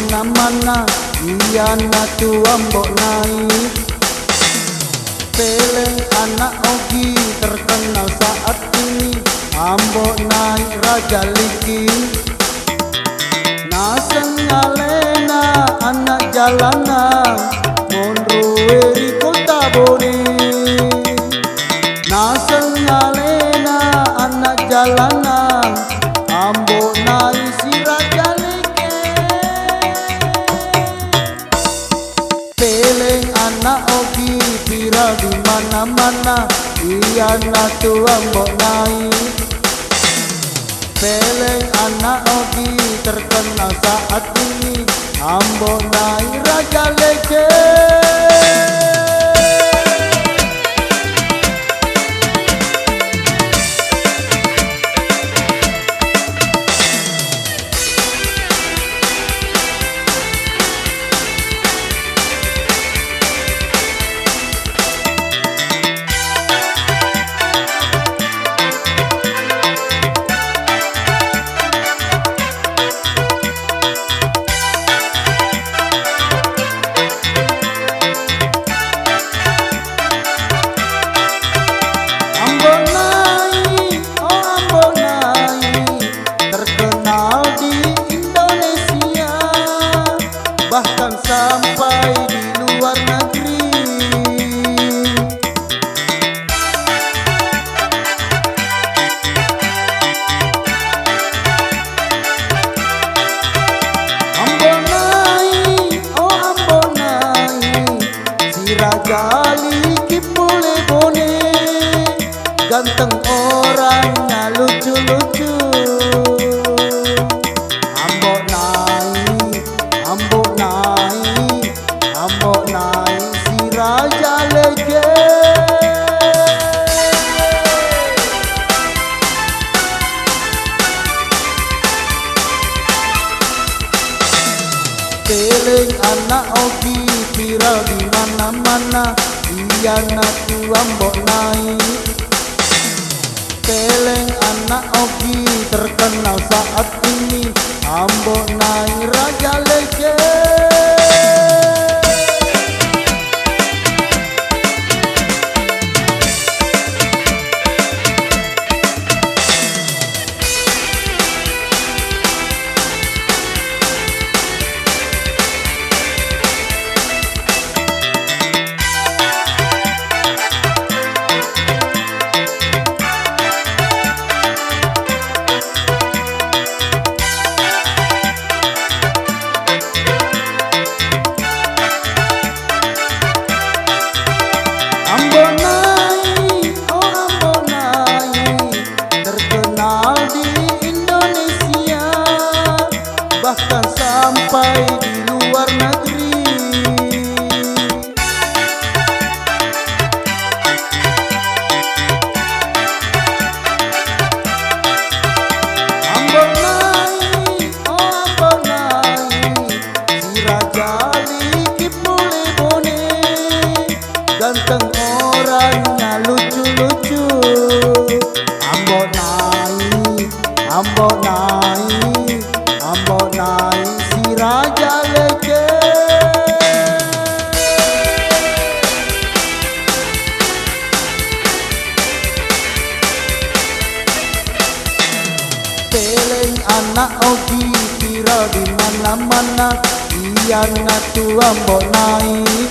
mana-mana, iya natu ambok naik. Peleng anak Ogi terkenal saat ini, ambok naik raja liki. Nasen ngalena anak jalanan, monroe kota Bone. Nasen ngalena anak jalanan, ambok naik si raja liki. Peleng anak Ogi viral di mana-mana, iya natu ambok naik. Peleng anak Ogi terkenal saat ini, ambok naik raja leke. Bahkan sampai di luar negeri. Ambon naik, oh ambon naik, si raja liki pule Bone. Ganteng orangnya lucu-lucu. Ambok naik, ambok naik, ambok naik si raja lege. Peleng anak Ogi viral di mana-mana, iya natu ambok naik. Peleng anak Ogi terkenal saat ini, ambok naik raja lege. Ambon naik, oh ambon naik, terkenal di Indonesia, bahkan sampai di luar negeri. Ambon naik, oh ambon naik, si raja liki pule Bone. Ganteng orangnya lucu-lucu. Ambok naik, ambok naik, ambok naik si raja lege. Peleng anak Ogi viral di mana-mana, iya natu ambok naik.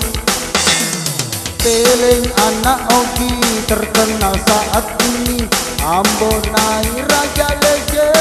Peleng anak Ogi terkenal saat ini, ambok naik raja lege.